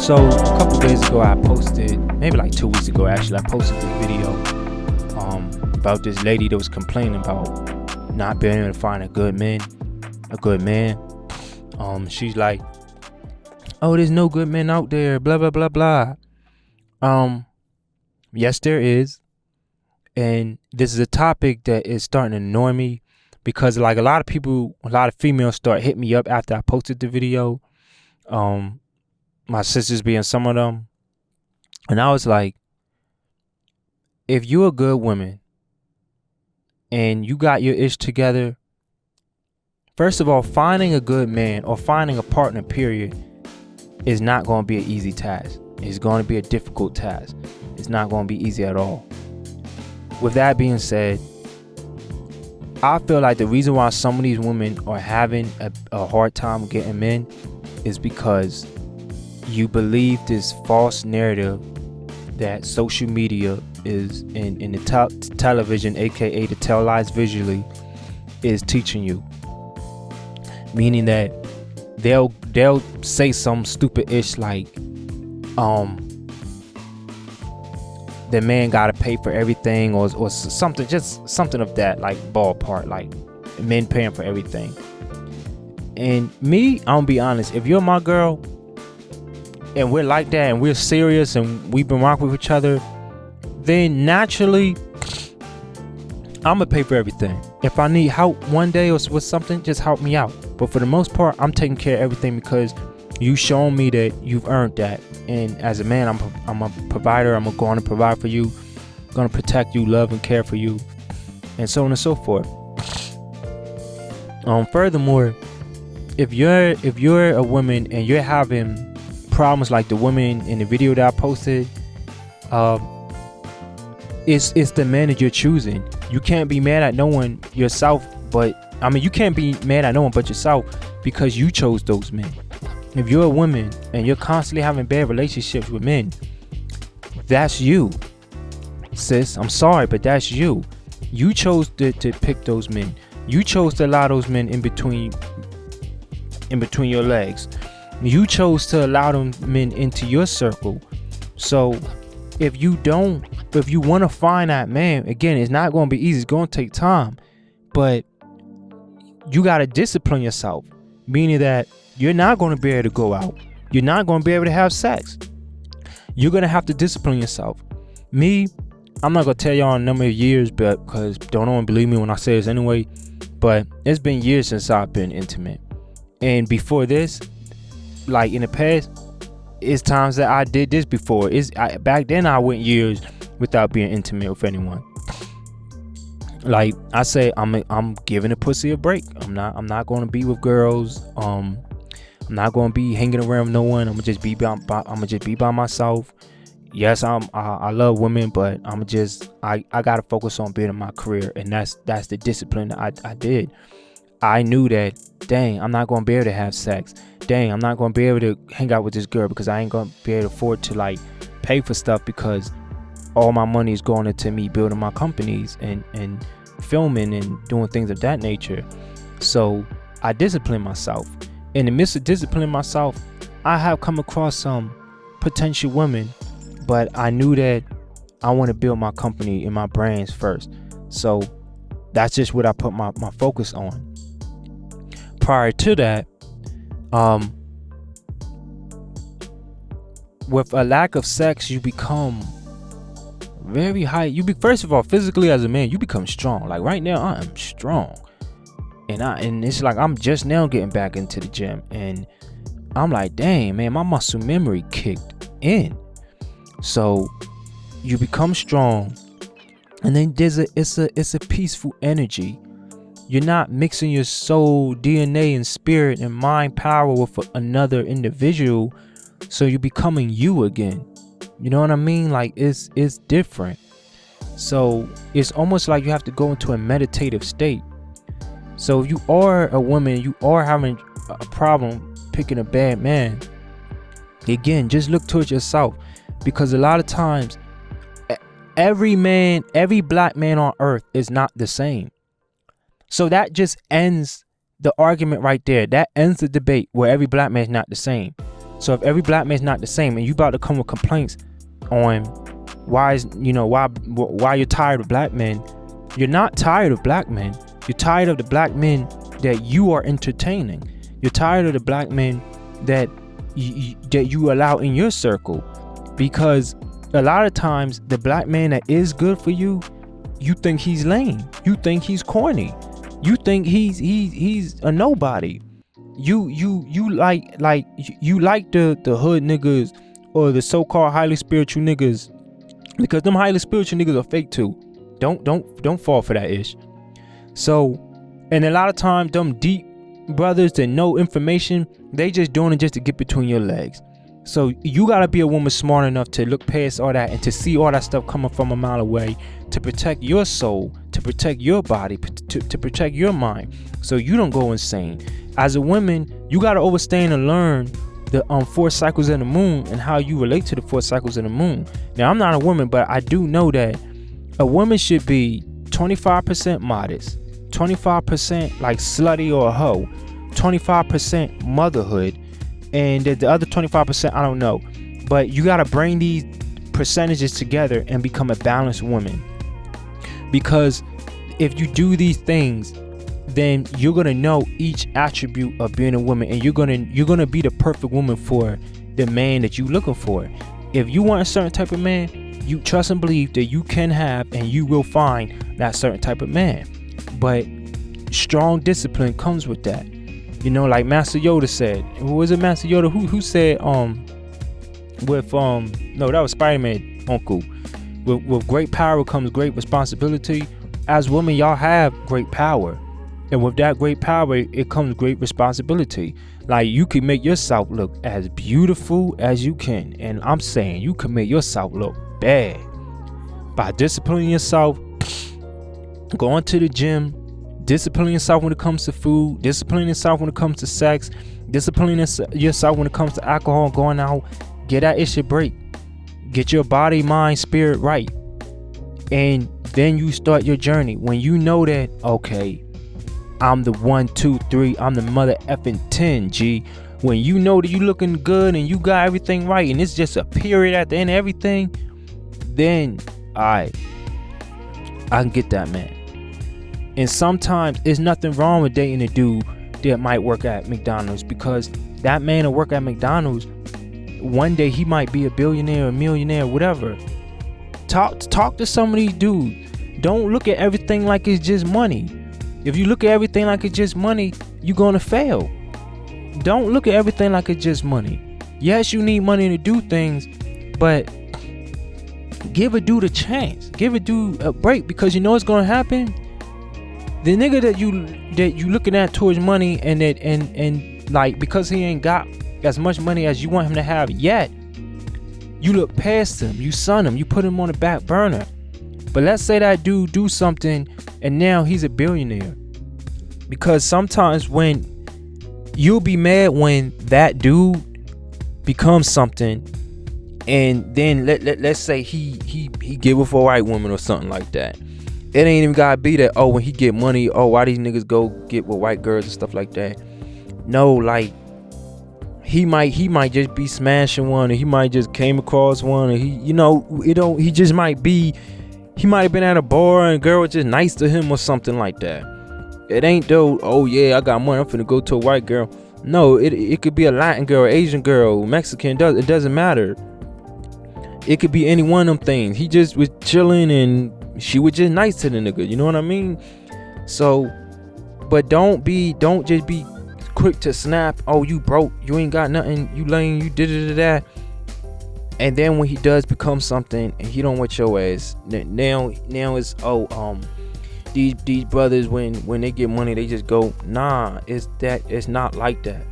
So a couple days ago, I posted, maybe like 2 weeks ago, actually, I posted this video about this lady that was complaining about not being able to find a good man. She's like, "Oh, there's no good men out there, blah blah blah blah." Yes, there is, and this is a topic that is starting to annoy me because, like, a lot of females start hitting me up after I posted the video. My sisters being some of them, and I was like, if you're a good woman and you got your ish together, first of all, finding a good man or finding a partner, period, is not going to be an easy task. It's going to be a difficult task. It's not going to be easy at all. With that being said, I feel like the reason why some of these women are having a hard time getting men is because you believe this false narrative that social media is in the television, aka the tell lies visually, is teaching you. Meaning that they'll say some stupid ish like, the man gotta pay for everything or something, just something of that like ballpark, like men paying for everything. And me, I'm gonna be honest, if you're my girl and we're like that and we're serious and we've been rocking with each other, then naturally I'm gonna pay for everything. If I need help one day or with something, just help me out. But for the most part, I'm taking care of everything because you shown me that you've earned that. And as a man, I'm a provider. I'm going to provide for you, going to protect you, love and care for you, and so on and so forth. Furthermore, if you're a woman and you're having problems like the woman in the video that I posted, it's the man that you're choosing. You can't be mad at no one yourself, you can't be mad at no one but yourself because you chose those men. If you're a woman and you're constantly having bad relationships with men, that's you, sis. I'm sorry, but that's you. You chose to pick those men. You chose to allow those men in between your legs. You chose to allow them men into your circle. So if you want to find that man, again, it's not going to be easy. It's going to take time, but you got to discipline yourself, meaning that you're not going to be able to go out. You're not going to be able to have sex. You're going to have to discipline yourself. Me, I'm not going to tell y'all a number of years, but because don't no one believe me when I say this anyway, but it's been years since I've been intimate. And before this, like in the past, it's times that I did this before. Back then I went years without being intimate with anyone. Like I say, I'm giving a pussy a break. I'm not going to be with girls. I'm not going to be hanging around with no one. I'm gonna just be by myself. Yes, I love women, but I gotta focus on building my career, and that's the discipline that I did. I knew that, dang, I'm not going to be able to have sex. Dang, I'm not going to be able to hang out with this girl because I ain't going to be able to afford to like pay for stuff because all my money is going into me building my companies and filming and doing things of that nature. So I disciplined myself. In the midst of disciplining myself, I have come across some potential women, but I knew that I want to build my company and my brands first. So that's just what I put my focus on. Prior to that, with a lack of sex, you become very high. First of all, physically as a man, you become strong. Like right now, I am strong, and it's like I'm just now getting back into the gym, and I'm like, dang man, my muscle memory kicked in. So you become strong, and then it's a peaceful energy. You're not mixing your soul, DNA, and spirit and mind power with another individual. So you're becoming you again. You know what I mean? Like it's different. So it's almost like you have to go into a meditative state. So if you are a woman, you are having a problem picking a bad man, again, just look towards yourself. Because a lot of times, every black man on earth is not the same. So that just ends the argument right there. That ends the debate where every black man is not the same. So if every black man's not the same, and you about to come with complaints on why you're tired of black men, you're not tired of black men. You're tired of the black men that you are entertaining. You're tired of the black men that you allow in your circle, because a lot of times the black man that is good for you, you think he's lame. You think he's corny. You think he's a nobody. You like the hood niggas or the so-called highly spiritual niggas, because them highly spiritual niggas are fake too. Don't fall for that ish. So, and a lot of times them deep brothers that know information, they just doing it just to get between your legs. So you gotta be a woman smart enough to look past all that and to see all that stuff coming from a mile away, to protect your soul, to protect your body, to protect your mind, so you don't go insane. As a woman, you gotta understand and learn the 4 cycles of the moon and how you relate to the 4 cycles of the moon. Now, I'm not a woman, but I do know that a woman should be 25% modest, 25% like slutty or a hoe, 25% motherhood, and the other 25% I don't know. But you gotta bring these percentages together and become a balanced woman, because if you do these things, then you're gonna know each attribute of being a woman, and you're gonna be the perfect woman for the man that you're looking for. If you want a certain type of man, you trust and believe that you can have and you will find that certain type of man. But strong discipline comes with that. You know, like Master Yoda said. Who was it, Master Yoda? Who said no, that was Spider-Man uncle. With great power comes great responsibility. As women, y'all have great power. And with that great power, it comes great responsibility. Like, you can make yourself look as beautiful as you can. And I'm saying you can make yourself look bad by disciplining yourself, going to the gym, disciplining yourself when it comes to food, disciplining yourself when it comes to sex, disciplining yourself when it comes to alcohol, going out. Get that issue break. Get your body, mind, spirit right. And then you start your journey. When you know that, okay, I'm the 1, 2, 3, I'm the mother effing 10, G. When you know that you looking good and you got everything right, and it's just a period at the end of everything, then I can get that man. And sometimes there's nothing wrong with dating a dude that might work at McDonald's, because that man will work at McDonald's. One day he might be a billionaire, a millionaire, whatever. Talk to some of these dudes. Don't look at everything like it's just money. If you look at everything like it's just money, you're gonna fail. Don't look at everything like it's just money. Yes, you need money to do things, but give a dude a chance. Give a dude a break, because you know what's gonna happen. The nigga that you looking at towards money, and like, because he ain't got as much money as you want him to have yet, you look past him, you son him, you put him on the back burner. But let's say that dude do something and now he's a billionaire. Because sometimes when you'll be mad when that dude becomes something, and then let's say he give up for a white woman or something like that. It ain't even gotta be that, oh, when he get money, oh, why these niggas go get with white girls and stuff like that. No, like, he might just be smashing one, or he might just came across one, or he might have been at a bar and a girl was just nice to him or something like that. It ain't though, oh yeah, I got money, I'm finna go to a white girl. No, it could be a Latin girl, Asian girl, Mexican, it doesn't matter. It could be any one of them things. He just was chilling and she was just nice to the nigga, you know what I mean? So, but don't just be quick to snap, oh, you broke, you ain't got nothing, you lame, you did that. And then when he does become something and he don't want your ass, now it's, these brothers, when they get money, they just go, nah, it's not like that.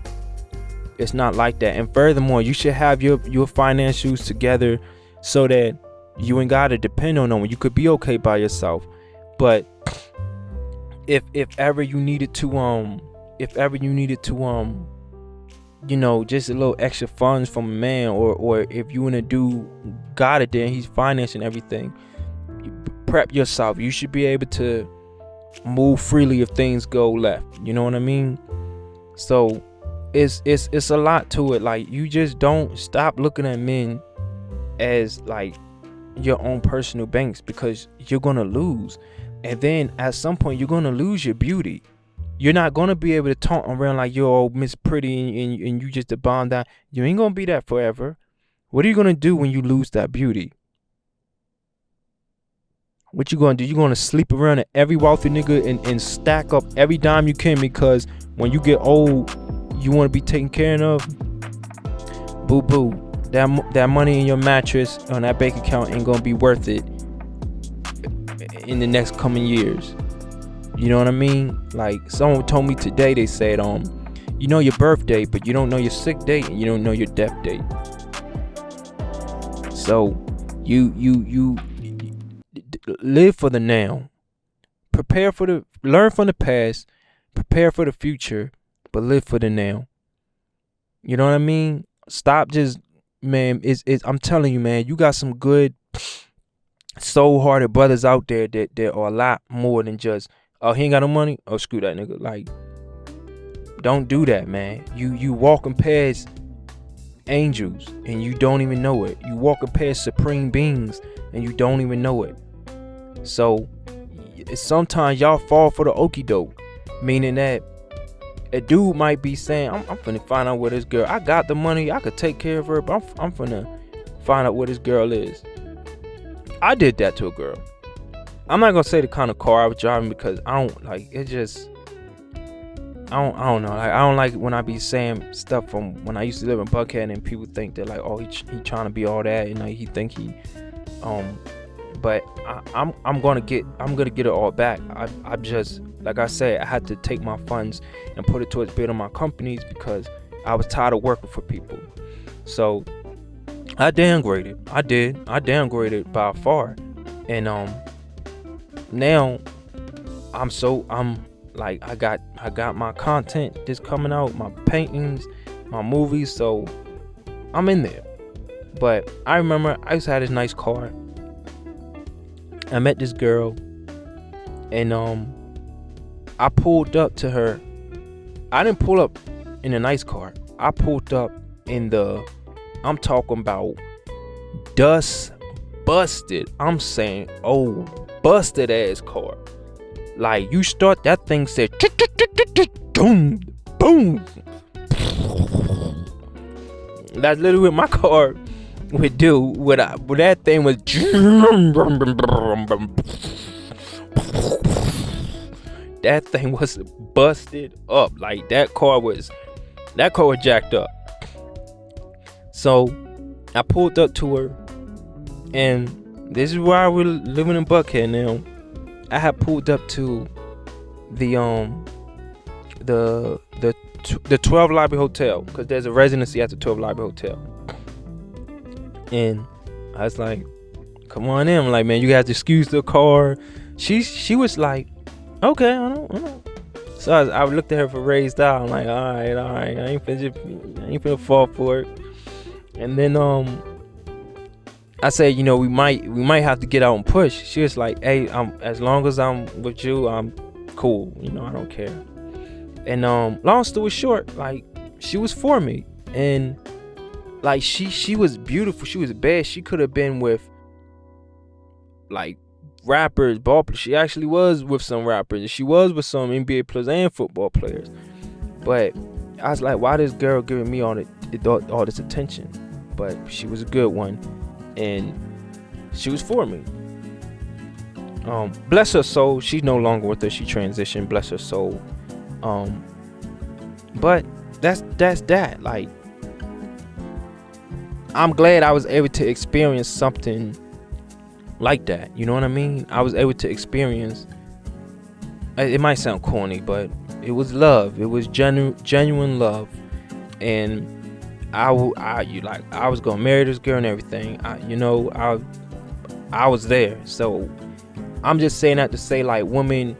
It's not like that. And furthermore, you should have your financials together so that you ain't gotta depend on no one. You could be okay by yourself. But if ever you needed to you know, just a little extra funds from a man, or if you and a dude got it there and he's financing everything, you prep yourself. You should be able to move freely if things go left, you know what I mean? So it's a lot to it. Like, you just don't stop looking at men as like your own personal banks, because you're gonna lose. And then at some point you're gonna lose your beauty. You're not gonna be able to taunt around like you're all Miss Pretty and you just a bomb down. You ain't gonna be that forever. What are you gonna do when you lose that beauty? What you gonna do? You gonna sleep around at every wealthy nigga and stack up every dime you can, because when you get old, you wanna be taken care of? Boo boo. That money in your mattress on that bank account ain't gonna be worth it in the next coming years. You know what I mean? Like, someone told me today, they said, you know your birthday, but you don't know your sick date, and you don't know your death date. So you live for the now. Learn from the past, prepare for the future, but live for the now. You know what I mean? Stop just, man, I'm telling you, man, you got some good soul-hearted brothers out there that are a lot more than just, oh, he ain't got no money, oh, screw that nigga. Like, don't do that, man. You walking past angels and you don't even know it. You walking past supreme beings and you don't even know it. So sometimes y'all fall for the okie doke, meaning that a dude might be saying, I'm finna find out where this girl, I got the money, I could take care of her, but I'm finna find out where this girl is. I did that to a girl. I'm not gonna say the kind of car I was driving, because I don't like it. Just I don't know. Like, I don't like when I be saying stuff from when I used to live in Buckhead and people think they're like, oh, he trying to be all that, and like he think he but I'm gonna get it all back. I just, like I said, I had to take my funds and put it towards building my companies, because I was tired of working for people. So I downgraded. I downgraded by far. And now I'm like, I got my content just coming out, my paintings, my movies, so I'm in there. But I remember I used to have this nice car. I met this girl, and I pulled up to her. I didn't pull up in a nice car. I pulled up in I'm talking about dust busted. I'm saying, oh, busted ass car. Like, you start that thing, said boom, boom. That's literally what my car would do. What that thing was. That thing was busted up. Like, that car was jacked up. So I pulled up to her, and this is why we're living in Buckhead now. I had pulled up to the 12 Lobby Hotel, because there's a residency at the 12 Lobby Hotel. And I was like, come on in. I'm like, man, you guys excuse the car. She was like, okay, I don't. So I looked at her for raised eye. I'm like, all right, I ain't finna fall for it. And then I said, you know, we might have to get out and push. She was like, hey, as long as I'm with you, I'm cool. You know, I don't care. And long story short, like, she was for me. And like, she was beautiful. She was bad. She could have been with like rappers, ball players. She actually was with some rappers. She was with some NBA players and football players. But I was like, why this girl giving me all this attention? But she was a good one, and she was for me. Bless her soul. She's no longer with us. She transitioned. Bless her soul. But that's that. Like, I'm glad I was able to experience something like that. You know what I mean? I was able to experience. It might sound corny, but it was love. It was genuine love, and I was gonna marry this girl and everything. I was there. So I'm just saying that to say, like, women,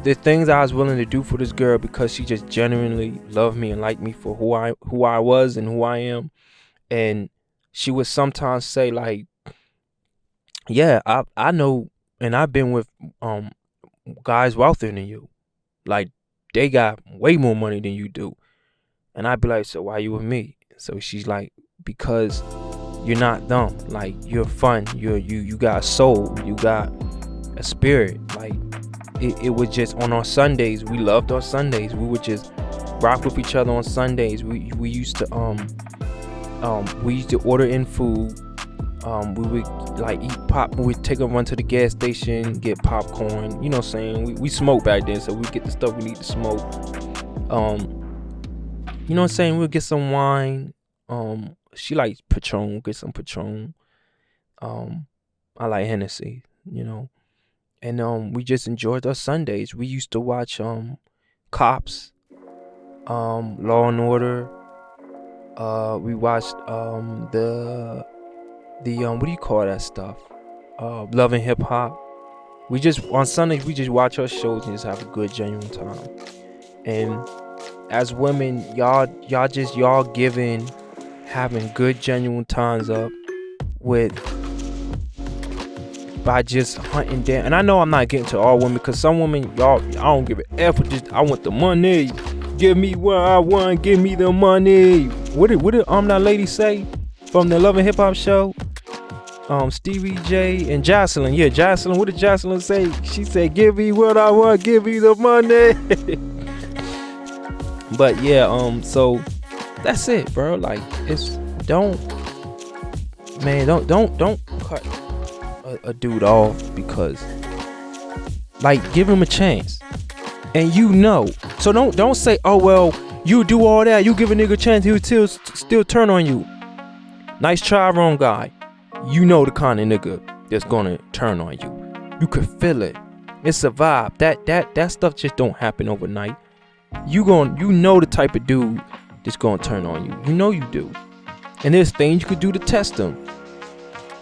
the things I was willing to do for this girl, because she just genuinely loved me and liked me for who I was and who I am. And she would sometimes say, like, yeah, I know, and I've been with guys wealthier than you. Like, they got way more money than you do. And I'd be like, so why you with me? So she's like, because you're not dumb. Like, you're fun. You got a soul. You got a spirit. Like, it was just on our Sundays. We loved our Sundays. We would just rock with each other on Sundays. We used to order in food. We would like eat pop. We would take a run to the gas station, get popcorn. You know what I'm saying? We smoked back then, so we get the stuff we need to smoke. You know what I'm saying? We'll get some wine. She likes Patron. Get some Patron. I like Hennessy. You know, and we just enjoyed our Sundays. We used to watch Cops, Law and Order. We watched the what do you call that stuff? Love and Hip Hop. We just on Sundays we just watch our shows and just have a good genuine time. And as women, y'all giving, having good genuine times up with by just hunting down. And I know I'm not getting to all women, because some women, y'all, I don't give a F. Just I want the money. Give me what I want. Give me the money. What did that lady say from the Love and Hip Hop show? Stevie J and Jocelyn. Yeah, Jocelyn. What did Jocelyn say? She said, "Give me what I want. Give me the money." But yeah, so that's it, bro. Like, it's don't cut a dude off, because like, give him a chance. And you know, so don't say, oh well, you do all that, you give a nigga a chance, he'll still turn on you. Nice try, wrong guy. You know the kind of nigga that's gonna turn on you. You could feel it. It's a vibe. That stuff just don't happen overnight. You know the type of dude that's gonna turn on you. You know you do. And there's things you could do to test them.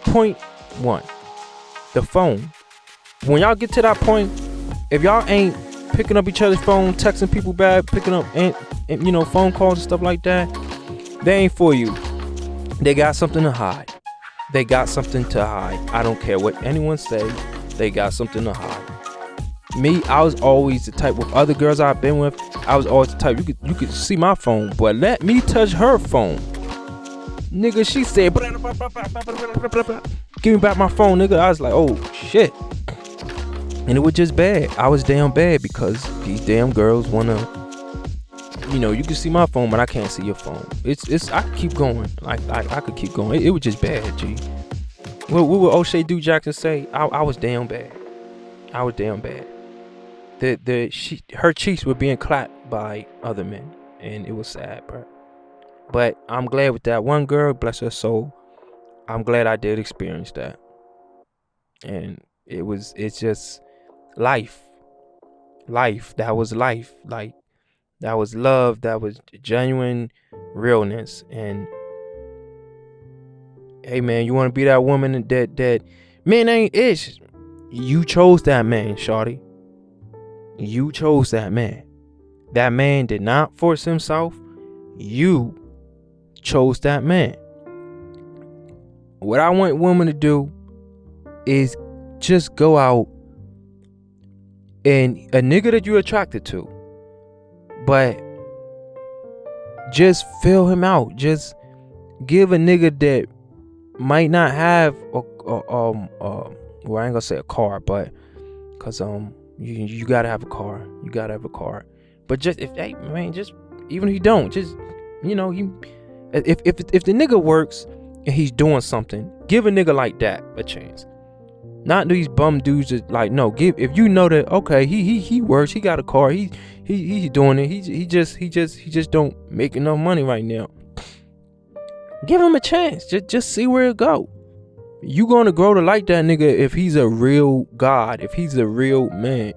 Point 1, the phone. When y'all get to that point, if y'all ain't picking up each other's phone, texting people back, picking up and phone calls and stuff like that, they ain't for you. They got something to hide. They got something to hide. I don't care what anyone say. They got something to hide. Me, I was always the type, with other girls I've been with, I was always the type, you could see my phone, but let me touch her phone. Nigga, she said, give me back my phone, nigga. I was like, oh shit. And it was just bad. I was damn bad, because these damn girls wanna, you can see my phone, but I can't see your phone. I could keep going. Like, I could keep going. It was just bad, G. What would O'Shea Do Jackson say? I was damn bad. I was damn bad. Her cheeks were being clapped by other men, and it was sad, bro. But I'm glad with that one girl, bless her soul. I'm glad I did experience that. And it's just life. That was life. Like, that was love. That was genuine realness. And hey, man, you want to be that woman that men ain't ish. You chose that man, shawty. You chose that man. That man did not force himself. You chose that man. What I want women to do is just go out and a nigga that you're attracted to, but just fill him out. Just give a nigga that might not have well, I ain't gonna say a car, but cause you gotta have a car. You gotta have a car. But just if even if you don't, just if the nigga works and he's doing something, give a nigga like that a chance. Not these bum dudes that like, no, if you know that, okay, he works, he got a car, he's doing it, he just don't make enough money right now. Give him a chance. Just see where it go. You gonna grow to like that nigga if he's a real God, if he's a real man.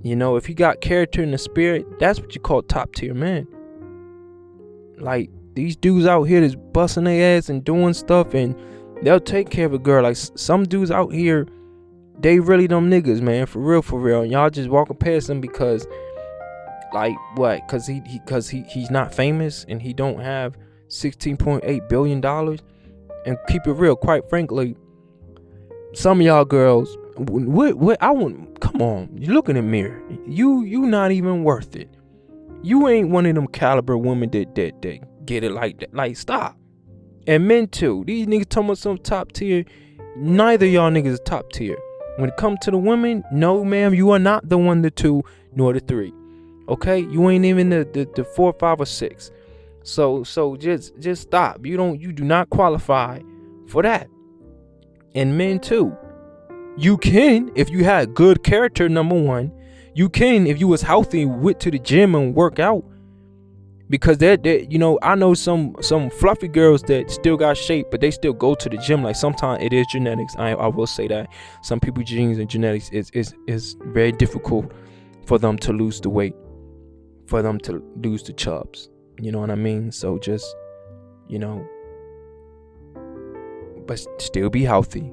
If he got character in the spirit, that's what you call top tier man. Like, these dudes out here that's busting their ass and doing stuff, and they'll take care of a girl. Like, some dudes out here, they really them niggas, man, for real. And y'all just walking past them because, like, what? Because he's not famous and he don't have $16.8 billion. And keep it real, quite frankly, some of y'all girls, what I want, come on, you look in the mirror, you not even worth it. You ain't one of them caliber women that get it like that. Like, stop. And men too. These niggas talking about some top tier. Neither y'all niggas is top tier. When it comes to the women, no ma'am, you are not the 1, the 2, nor the 3. Okay? You ain't even the 4, 5, or 6. So just stop. You do not qualify for that. And men too. You can if you had good character, number 1. You can if you was healthy, went to the gym and work out. Because I know some fluffy girls that still got shape, but they still go to the gym. Like, sometimes it is genetics. I will say that some people's genes and genetics is very difficult for them to lose the weight, for them to lose the chubs. You know what I mean? So just, but still be healthy.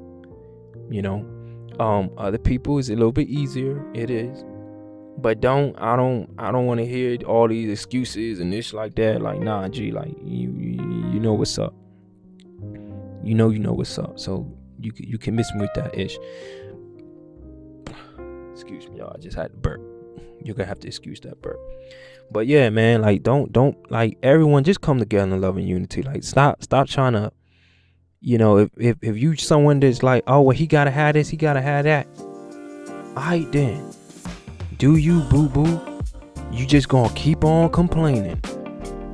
Other people is a little bit easier. It is. But I don't want to hear all these excuses and this like that. Like, nah, G, like, you know what's up. You know what's up. So you can miss me with that ish. Excuse me, y'all. I just had to burp. You're gonna have to excuse that burp. But yeah, man, like, don't like, everyone just come together in love and unity. Like, stop trying to, if you someone that's like, oh, well, he gotta have this, he gotta have that. Alright then. Do you, boo-boo? You just gonna keep on complaining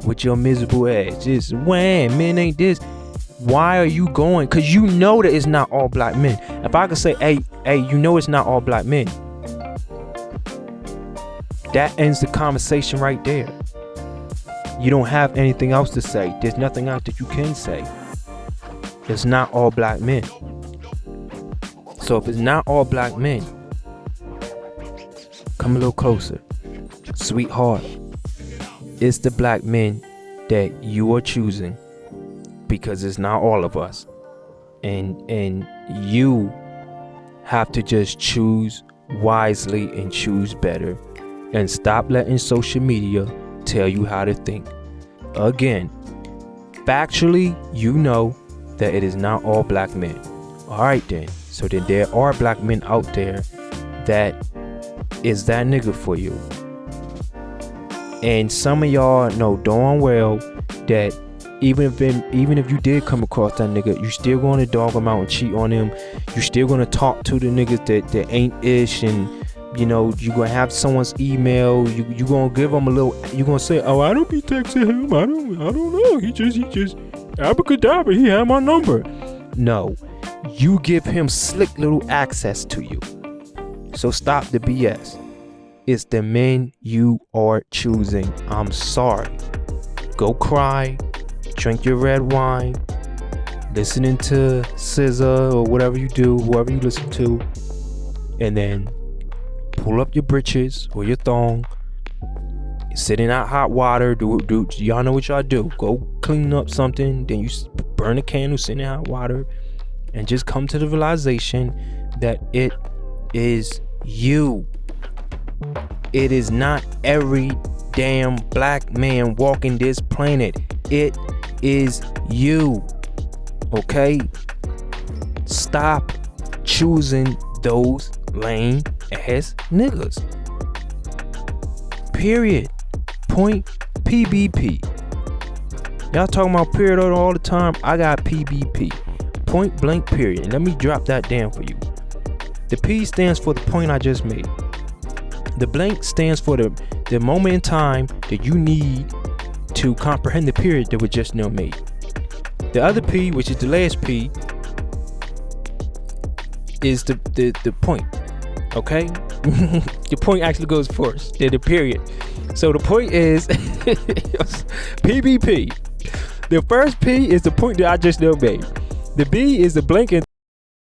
with your miserable ass. Just, wham, men ain't this. Why are you going? Because you know that it's not all black men. If I could say, hey, it's not all black men. That ends the conversation right there. You don't have anything else to say. There's nothing else that you can say. It's not all black men. So if it's not all black men, come a little closer. Sweetheart, it's the black men that you are choosing, because it's not all of us. And you have to just choose wisely and choose better, and stop letting social media tell you how to think. Again, factually, you know that it is not all black men. Alright then. So then there are black men out there that is that nigga for you. And some of y'all know darn well that even if you did come across that nigga, you still gonna dog him out and cheat on him. You still gonna talk to the niggas that ain't ish, and you gonna have someone's email. You gonna give him a little. You gonna say, oh, I don't be texting him. I don't know. He just abracadabra. He had my number. No, you give him slick little access to you. So stop the BS. It's the men you are choosing. I'm sorry. Go cry. Drink your red wine. Listening to SZA or whatever you do, whoever you listen to. And then pull up your britches or your thong. Sit in that hot water. Do y'all know what y'all do? Go clean up something. Then you burn a candle, sit in hot water. And just come to the realization that it is you. It is not every damn black man walking this planet. It is you. Okay? Stop choosing those lame ass niggas. Period. Point. PBP. Y'all talking about period all the time. I got PBP. Point blank period. And let me drop that down for you. The P stands for the point I just made. The blank stands for the moment in time that you need to comprehend the period that was just now made. The other P, which is the last P, is the point. Okay? The point actually goes first. The period. So the point is PBP. The first P is the point that I just now made. The B is the blank